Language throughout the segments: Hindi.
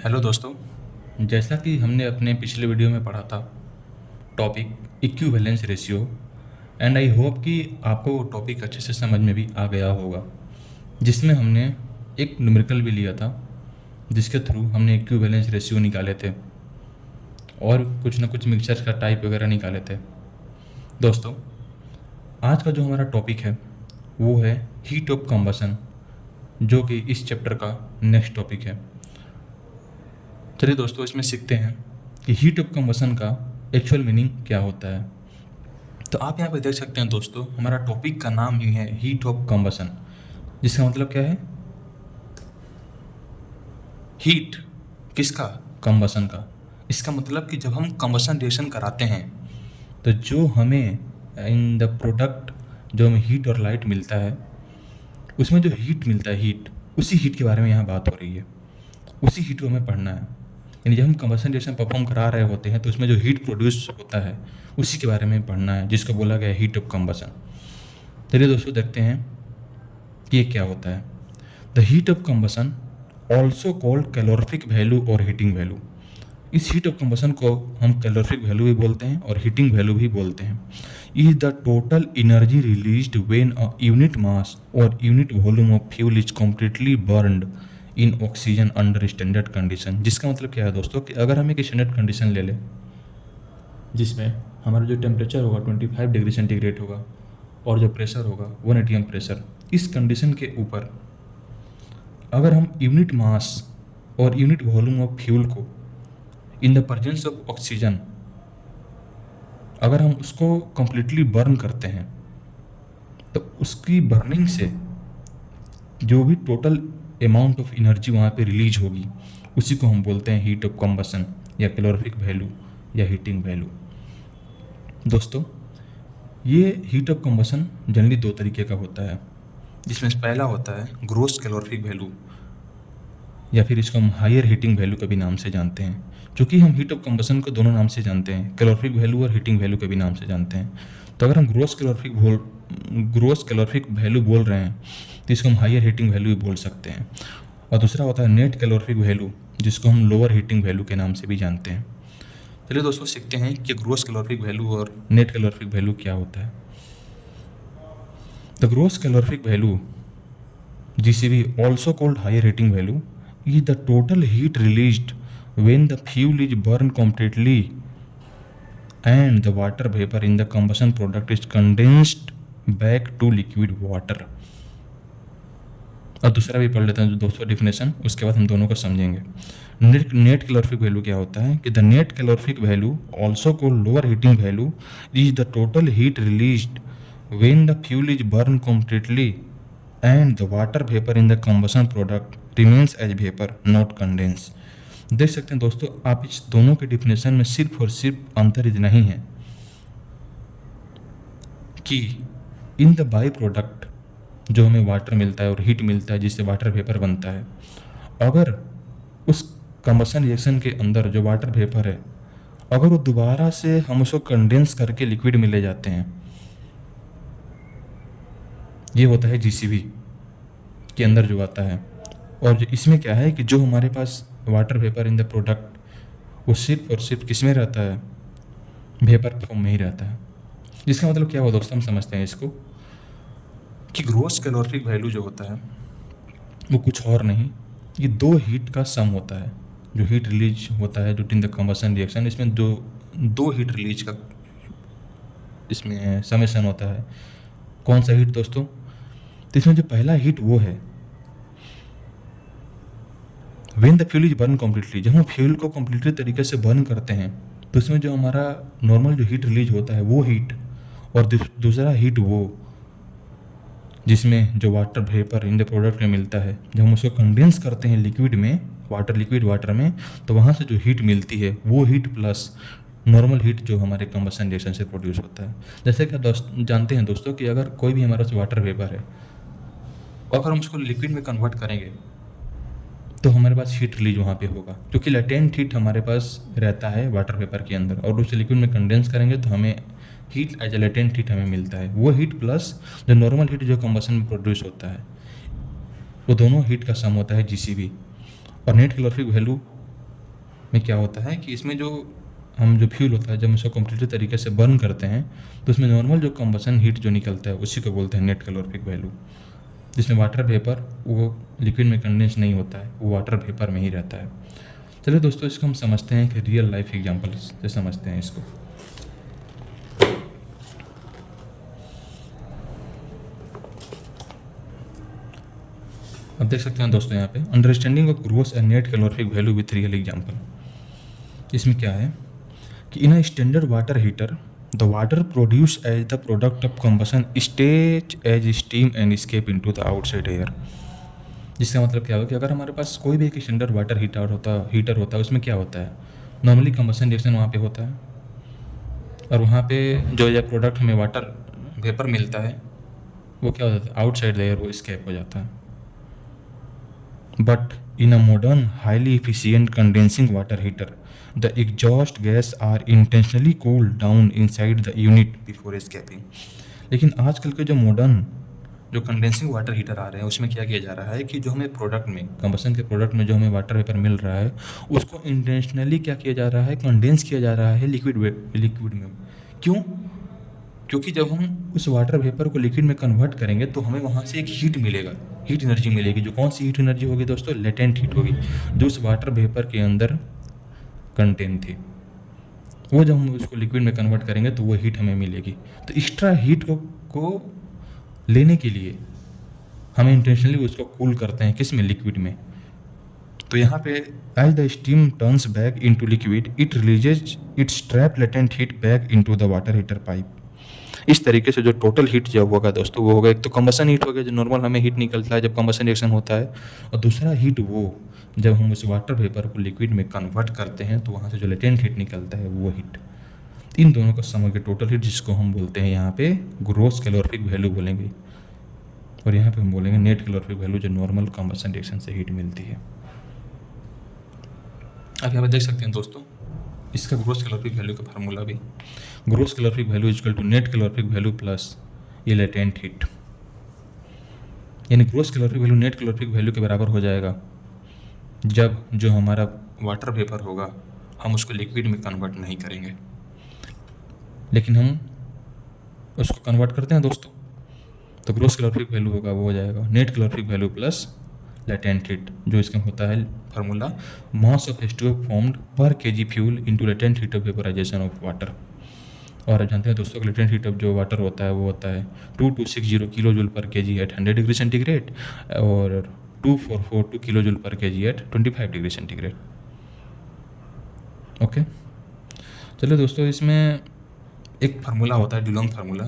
हेलो दोस्तों। जैसा कि हमने अपने पिछले वीडियो में पढ़ा था topic equivalence ratio, and I hope कि आपको वो टॉपिक अच्छे से समझ में भी आ गया होगा, जिसमें हमने एक न्यूमेरिकल भी लिया था जिसके थ्रू हमने इक्विवेलेंस रेशियो निकाले थे और कुछ ना कुछ मिक्सचर का टाइप वगैरह निकाले थे। दोस्तों, आज का जो हमारा टॉपिक है वो है हीट ऑफ कंबसन, जो कि इस चैप्टर का नेक्स्ट टॉपिक है। चलिए दोस्तों, इसमें सीखते हैं कि हीट ऑफ कंबसन का एक्चुअल मीनिंग क्या होता है। तो आप यहाँ पे देख सकते हैं दोस्तों, हमारा टॉपिक का नाम ही है हीट ऑफ कंबसन, जिसका मतलब क्या है? हीट किसका? कंबसन का। इसका मतलब कि जब हम कंबसन रिएक्शन कराते हैं तो जो हमें इन द प्रोडक्ट जो हमें हीट और लाइट मिलता है, उसमें जो हीट मिलता है, हीट, उसी हीट के बारे में यहाँ बात हो रही है। उसी हीट को हमें पढ़ना है। यानी जब हम कंबसन रिएक्शन परफॉर्म करा रहे होते हैं तो उसमें जो हीट प्रोड्यूस होता है उसी के बारे में पढ़ना है, जिसको बोला गया है हीट ऑफ कंबसन। चलिए दोस्तों, देखते हैं कि ये क्या होता है। The heat of combustion also called calorific value और हीटिंग वैल्यू। इस हीट ऑफ कंबसन को हम कैलोरिफिक वैल्यू भी बोलते हैं और हीटिंग वैल्यू भी बोलते हैं। Is the total energy released when a unit mass और unit volume of fuel is completely burned in oxygen under standard condition. जिसका मतलब क्या है दोस्तों कि अगर हम एक स्टैंडर्ड कंडीशन ले लें जिसमें हमारा जो टेम्परेचर होगा 25 डिग्री सेंटीग्रेड होगा और जो प्रेशर होगा 1 atm प्रेशर, इस कंडीशन के ऊपर अगर हम यूनिट मास और यूनिट वॉल्यूम ऑफ फ्यूल को in the presence of oxygen अगर हम उसको कम्प्लीटली बर्न करते हैं तो उसकी बर्निंग से जो भी टोटल अमाउंट ऑफ एनर्जी वहाँ पे रिलीज होगी उसी को हम बोलते हैं हीट ऑफ कंबसन या कैलोरिफिक वैल्यू या हीटिंग वैल्यू। दोस्तों, ये हीट ऑफ कंबसन जनरली दो तरीके का होता है, जिसमें पहला होता है ग्रॉस कैलोरिफिक वैल्यू, या फिर इसको हम हायर हीटिंग वैल्यू के भी नाम से जानते हैं। क्योंकि हम हीट ऑफ कंबसन को दोनों नाम से जानते हैं, कैलोरिफिक वैल्यू और हीटिंग वैल्यू के भी नाम से जानते हैं। तो अगर हम ग्रॉस कैलोरिफिक वैल्यू बोल रहे हैं तो इसको हम हायर हीटिंग वैल्यू भी बोल सकते हैं। और दूसरा होता है नेट कैलोरिफिक वैल्यू, जिसको हम लोअर हीटिंग वैल्यू के नाम से भी जानते हैं। चलिए दोस्तों, सीखते हैं कि ग्रॉस कैलोरिफिक वैल्यू और नेट कैलोरिफिक वैल्यू क्या होता है। The gross calorific value, GCV, also called higher heating value, is the total heat released when the fuel is burned completely and the water vapor in the combustion product is condensed back to liquid water। और दूसरा भी पढ़ लेते हैं दोस्तों डेफिनेशन, उसके बाद हम दोनों को समझेंगे। नेट कैलोरिफिक वैल्यू क्या होता है कि the net calorific value also called lower heating value is the total heat released when the fuel is burn completely and the water vapour in the combustion product remains as vapour not condense. देख सकते हैं दोस्तों, आप इस दोनों के डिफिनेशन में सिर्फ और सिर्फ अंतर इतना ही है कि इन द बाई प्रोडक्ट जो हमें वाटर मिलता है और हीट मिलता है जिससे वाटर वेपर बनता है, अगर उस कंबसन रिएक्शन के अंदर जो वाटर वेपर है अगर वो दोबारा से हम उसको कंडेंस करके लिक्विड में ले जाते हैं, ये होता है GCV के अंदर जो आता है। और इसमें क्या है कि जो हमारे पास water vapour in the product वो सिर्फ और सिर्फ किस में रहता है? वेपर फॉर्म में ही रहता है। जिसका मतलब क्या हुआ दोस्तों, हम समझते हैं इसको कि ग्रॉस कैलोरिफिक वैल्यू जो होता है वो कुछ और नहीं, ये दो हीट का सम होता है। जो हीट रिलीज होता है ड्यूरिंग द कंबसन रिएक्शन, इसमें दो हीट रिलीज का इसमें समेशन होता है। कौन सा हीट दोस्तों? तो इसमें जो पहला हीट वो है when the fuel is burn completely, जब हम फ्यूल को कम्प्लीटली तरीके से बर्न करते हैं तो उसमें जो हमारा नॉर्मल जो हीट रिलीज होता है वो हीट, और दूसरा हीट वो जिसमें जो water vapour in the product में मिलता है, जब हम उसको कंडेंस करते हैं लिक्विड में, लिक्विड वाटर में, तो वहाँ से जो हीट मिलती है वो हीट प्लस नॉर्मल हीट जो हमारे कंबसन रिएक्शन से प्रोड्यूस होता है। जैसे कि जानते हैं दोस्तों कि अगर कोई भी हमारा वाटर वेपर है और अगर हम उसको लिक्विड में कन्वर्ट करेंगे तो हमारे पास हीट रिलीज वहाँ पे होगा, क्योंकि लेटेंट हीट हमारे पास रहता है वाटर वेपर के अंदर, और उसे लिक्विड में कंडेंस करेंगे तो हमें heat as a latent heat हमें मिलता है। वो हीट प्लस जो नॉर्मल हीट जो कंबसन में प्रोड्यूस होता है, वो दोनों हीट का सम होता है GCV। और नेट कैलोरिफिक वैल्यू में क्या होता है कि इसमें जो फ्यूल होता है जब हम उसको कम्प्लीटली तरीके से बर्न करते हैं तो उसमें नॉर्मल जो कंबसन हीट जो निकलता है उसी को बोलते हैं नेट कैलोरीफिक वैल्यू, जिसमें वाटर वेपर वो लिक्विड में कंडेंस नहीं होता है, वो वाटर वेपर में ही रहता है। चलिए दोस्तों, इसको हम समझते हैं कि रियल लाइफ एग्जाम्पल से समझते हैं इसको। अब देख सकते हैं दोस्तों यहाँ पे understanding of gross and net calorific value with real example. इसमें क्या है कि in a standard water heater the water produce as the product of combustion stays as steam and escape into the outside air. जिसका मतलब क्या होगा कि अगर हमारे पास कोई भी एक स्टैंडर्ड वाटर हीटर होता है उसमें क्या होता है, नॉर्मली कंबसन रिएक्शन वहाँ पे होता है और वहाँ पे जो ये प्रोडक्ट हमें वाटर वेपर मिलता है वो क्या हो जाता है, आउटसाइड द एयर वो स्केप हो जाता है। But in a modern, highly efficient condensing water heater, the exhaust gas are intentionally cooled down inside the unit before escaping. लेकिन आजकल के जो मॉडर्न जो कंडेंसिंग वाटर हीटर आ रहे हैं उसमें क्या किया जा रहा है कि जो हमें प्रोडक्ट में कंबसन के प्रोडक्ट में जो हमें वाटर वेपर मिल रहा है उसको इंटेंशनली क्या किया जा रहा है, कंडेंस किया जा रहा है लिक्विड में। क्यों? क्योंकि जब हम उस वाटर वेपर को लिक्विड में कन्वर्ट करेंगे तो हमें वहाँ से एक हीट मिलेगा, हीट एनर्जी मिलेगी। जो कौन सी हीट एनर्जी होगी दोस्तों? लेटेंट हीट होगी, जो उस वाटर वेपर के अंदर कंटेन थी। वो जब हम उसको लिक्विड में कन्वर्ट करेंगे तो वो हीट हमें मिलेगी। तो एक्स्ट्रा हीट को लेने के लिए हमें इंटेंशनली उसको कूल करते हैं, किस में? लिक्विड में। तो यहाँ पे as the steam turns back into liquid it releases its trap latent heat back into the water heater pipe. इस तरीके से जो टोटल हीट जो होगा दोस्तों वो होगा, एक तो कंबसन हीट हो गया जो नॉर्मल हमें हीट निकलता है जब कंबसन रिएक्शन होता है, और दूसरा हीट वो जब हम उस वाटर वेपर को लिक्विड में कन्वर्ट करते हैं तो वहाँ से जो लेटेंट हीट निकलता है वो हीट। इन दोनों को समझ के टोटल हीट, जिसको हम बोलते हैं यहाँ पे ग्रोस कैलोरीफिक वैल्यू बोलेंगे, और यहाँ पे हम बोलेंगे नेट कैलोरीफिक वैल्यू जो नॉर्मल कंबसन रिएक्शन से हीट मिलती है। अब यहाँ पे देख सकते हैं दोस्तों इसका ग्रोस कैलोरीफिक वैल्यू का फार्मूला भी, gross calorific value equal to net calorific value plus ये लेटेंट हीट। यानी gross calorific value net calorific value के बराबर हो जाएगा जब जो हमारा वाटर वेपर होगा हम उसको लिक्विड में कन्वर्ट नहीं करेंगे, लेकिन हम उसको कन्वर्ट करते हैं दोस्तों। तो ग्रोस कैलोरीफिक वैल्यू होगा वो हो जाएगा net calorific value plus latent heat, जो इसका होता है formula mass of H2O formed per kg fuel into latent heat of vaporization of water. और जानते हैं दोस्तों लेटेंट हीट ऑफ जो वाटर होता है वो होता है 2260 kilo joule per kg at 100 degree centigrade और 2442 kilo joule per kg at 25 degree centigrade. Okay, चलिए दोस्तों, इसमें एक फार्मूला होता है डुलोंग फार्मूला।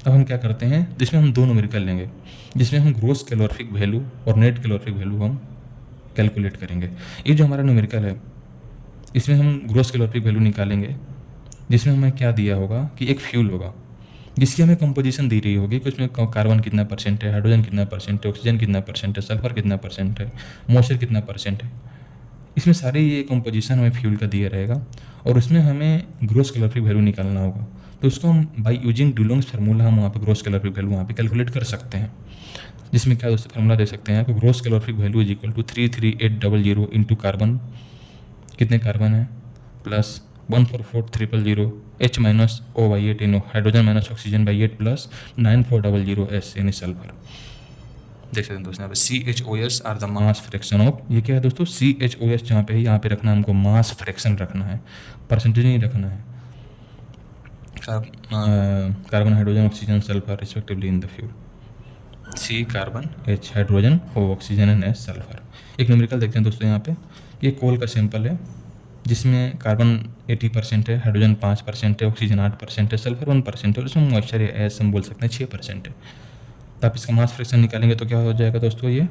अब हम क्या करते हैं, जिसमें हम दो न्यूमेरिकल लेंगे, जिसमें हम ग्रोस कैलोरीफिक वैल्यू और नेट कैलोरीफिक वैल्यू हम कैलकुलेट करेंगे। ये जो हमारा न्यूमेरिकल है इसमें हम ग्रोस कैलोरीफिक वैल्यू निकालेंगे, जिसमें हमें क्या दिया होगा कि एक फ्यूल होगा जिसकी हमें कंपोजिशन दी रही होगी कि उसमें कार्बन कितना परसेंट है, हाइड्रोजन कितना परसेंट है, ऑक्सीजन कितना परसेंट है, सल्फर कितना परसेंट है, मॉइस्चर कितना परसेंट है। इसमें सारे ये कंपोजिशन हमें फ्यूल का दिया रहेगा और उसमें हमें ग्रोस कैलोरीफिक वैल्यू निकालना होगा। तो उसको हम बाई यूजिंग डुलोंग्स फार्मूला हम वहाँ पे ग्रोस कैलोरीफिक वैल्यू वहाँ पे कैलकुलेट कर सकते हैं, जिसमें क्या दोस्तों फार्मूला दे सकते हैं कि gross calorific value is equal to 33800 into carbon, कितने कार्बन है, plus 144000 H minus O/8 in hydrogen minus oxygen by 8 plus 9400 S यानी सल्फर। देख सकते हैं दोस्तों यहाँ पे CHOS are the mass fraction of, ये क्या है दोस्तों CHOS जहाँ पे है यहाँ पे रखना है हमको मास फ्रैक्शन रखना है, परसेंटेज नहीं रखना है। Carbon hydrogen oxygen sulphur respectively in the fuel, C carbon, H hydrogen, O oxygen and S sulphur. एक न्यूमेरिकल देखते हैं दोस्तों यहाँ पे, ये कोल का सैंपल है जिसमें कार्बन 80% है, हाइड्रोजन 5% है, ऑक्सीजन 8% है, सल्फर 1% है और उसमें मॉइस्चर एस हम बोल सकते हैं 6% है। तो आप इसका मास फ्रैक्शन निकालेंगे तो क्या हो जाएगा दोस्तों, ये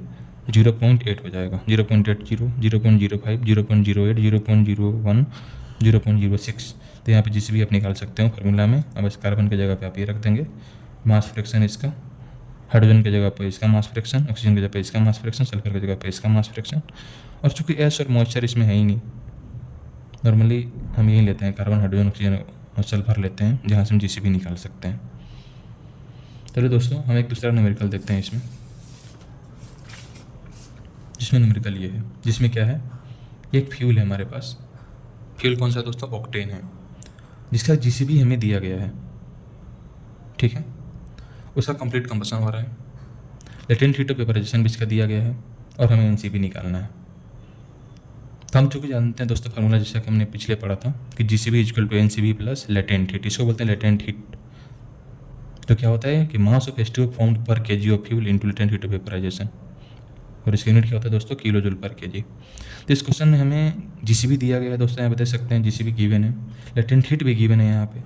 0.8 हो जाएगा, 0.80, 0.05, 0.08, 0.01, 0.06। तो यहाँ पे जिस भी आप निकाल सकते हो फार्मूला में। अब इस कार्बन की जगह पे आप ये रख देंगे मास फ्रैक्शन इसका, हाइड्रोजन की जगह पे इसका मास फ्रैक्शन, ऑक्सीजन की जगह पे इसका मास फ्रैक्शन, सल्फर की जगह पे इसका मास फ्रैक्शन। और चूँकि एस और मॉइस्चर इसमें है ही नहीं, नॉर्मली हम यही लेते हैं कार्बन हाइड्रोजन ऑक्सीजन और सल्फर लेते हैं, जहाँ से हम GCB निकाल सकते हैं। चलिए दोस्तों हम एक दूसरा न्यूमेरिकल देखते हैं इसमें, जिसमें न्यूमेरिकल ये है, जिसमें क्या है, एक फ्यूल है हमारे पास फ्यूल कौन सा है दोस्तों? ऑक्टेन है, जिसका जीसीबी हमें दिया गया है, ठीक है। उसका कंप्लीट कंबसन हो रहा है, लेटेंट हीट ऑफ वेपराइजेशन भी इसका दिया गया है, और हमें एनसीबी निकालना है। तो हम चूँकि जानते हैं दोस्तों फार्मूला, जैसा कि हमने पिछले पढ़ा था कि GCV equal to NCV plus latent heat, इसको बोलते हैं लेटेंट हीट। तो क्या होता है कि mass of H2O found per KG of fuel into latent heat of vaporisation, और इसका यूनिट क्या होता है दोस्तों? Kilo joule per KG. तो इस क्वेश्चन में हमें जीसीबी दिया गया है दोस्तों, यहाँ बता सकते हैं जीसीबी गिवन है, लेटेंट हीट भी गिवन है, यहाँ पे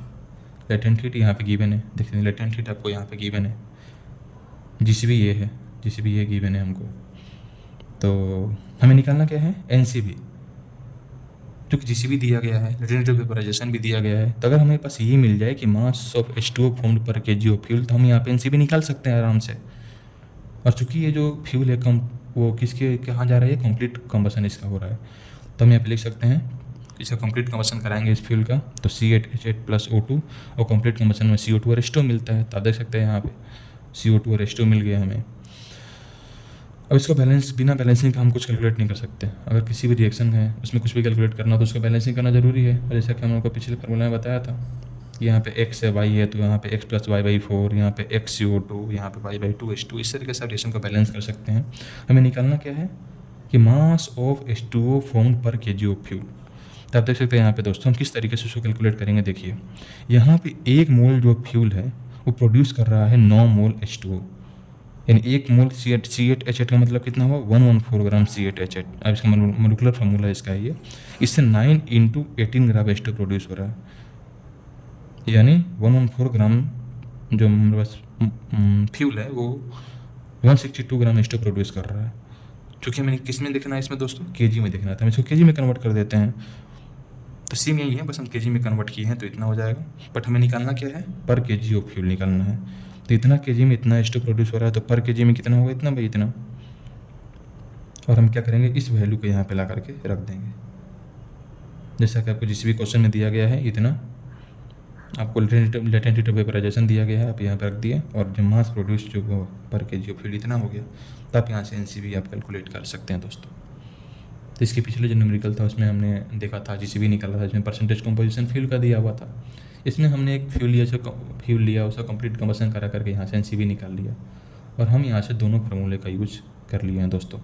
लेटेंट हीट यहाँ पे गिवन है, देखते हैं लेटेंट हीट आपको यहाँ पे गिवन है, जीसीबी ये है, जीसीबी ये गिवन है हमको। तो हमें निकालना क्या है? एनसीबी, क्योंकि जीसीबी दिया गया है, लेटेंट हीट ऑफ वेपराइजेशन भी दिया गया है। तो अगर हमें पास ये मिल जाए कि mass of H2O found per KG of fuel, तो हम यहाँ पे एनसीबी निकाल सकते हैं आराम से। और चूँकि ये जो फ्यूल है वो किसके कहाँ जा रहा है? कंप्लीट कंबसन इसका हो रहा है, तो हम यहाँ पे लिख सकते हैं इसका कंप्लीट कंबसन कराएंगे इस फ्यूल का, तो C8H8 प्लस O2, और कंप्लीट कंबसन में CO2 और H2O मिलता है। तो आप देख सकते हैं यहाँ पे CO2 और H2O मिल गया हमें। अब इसको बिना बैलेंसिंग का हम कुछ कैलकुलेट नहीं कर सकते। अगर किसी भी रिएक्शन है उसमें कुछ भी कैलकुलेट करना हो तो उसको बैलेंसिंग करना जरूरी है। और जैसा कि हम लोग को पिछले फॉर्मूला में बताया था कि यहाँ पे x है, y है, तो यहाँ पे x प्लस y/4, यहाँ पे x CO2, यहाँ पे y/2 H2, इस तरीके से आप रिएक्शन को बैलेंस कर सकते हैं। हमें निकालना क्या है कि mass of H2O found per KG of fuel. तो आप देख सकते हैं यहाँ पे दोस्तों हम किस तरीके से उसको कैलकुलेट करेंगे। देखिए यहाँ पे 1 मोल जो फ्यूल है वो प्रोड्यूस कर रहा है 9 मोल H2O, यानी 1 मोल C8H8 का मतलब कितना हुआ? 114 ग्राम C8H8। अब इसका मोलिकुलर फार्मूला इसका है ये। इससे 9 × 18 ग्राम H2 प्रोड्यूस हो रहा है, यानी 114 ग्राम जो हमारे पास फ्यूल है वो 162 ग्राम H2 प्रोड्यूस कर रहा है। क्योंकि हमें किस में देखना है इसमें दोस्तों? केजी में देखना था। हम इसको केजी में कन्वर्ट कर देते हैं, तो सेम यही है, बस हम केजी में कन्वर्ट किए हैं तो इतना हो जाएगा। बट हमें निकालना क्या है? पर केजी ऑफ फ्यूल निकालना है। तो इतना केजी में इतना H2 प्रोड्यूस हो रहा है, तो पर केजी में कितना होगा? इतना भाई, इतना। और हम क्या करेंगे? इस वैल्यू को यहाँ पे ला करके रख देंगे, जैसा कि आपको जिस भी क्वेश्चन में दिया गया है। इतना आपको लेटेंट हीट ऑफ वेपराइजेशन दिया गया है, आप यहाँ पे रख दिए, और जो मास प्रोड्यूस जो पर केजी ऑफ फ्यूल इतना हो गया, तो आप यहाँ से एनसीबी आप कैलकुलेट कर सकते हैं दोस्तों। तो इसके पिछले जो न्यूमेरिकल था उसमें हमने देखा था जीसीबी निकाला था, जिसमें परसेंटेज कंपोजिशन फ्यूल का दिया हुआ था। इसमें हमने एक फ्यूल लिया उसका कंप्लीट कंबसन करा करके यहाँ से एनसीबी निकाल लिया, और हम यहाँ से दोनों फार्मूले का यूज कर लिए हैं दोस्तों।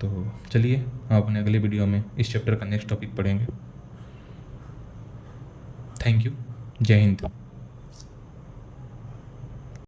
तो चलिए हम अपने अगले वीडियो में इस चैप्टर का नेक्स्ट टॉपिक पढ़ेंगे। थैंक यू, जय हिंद।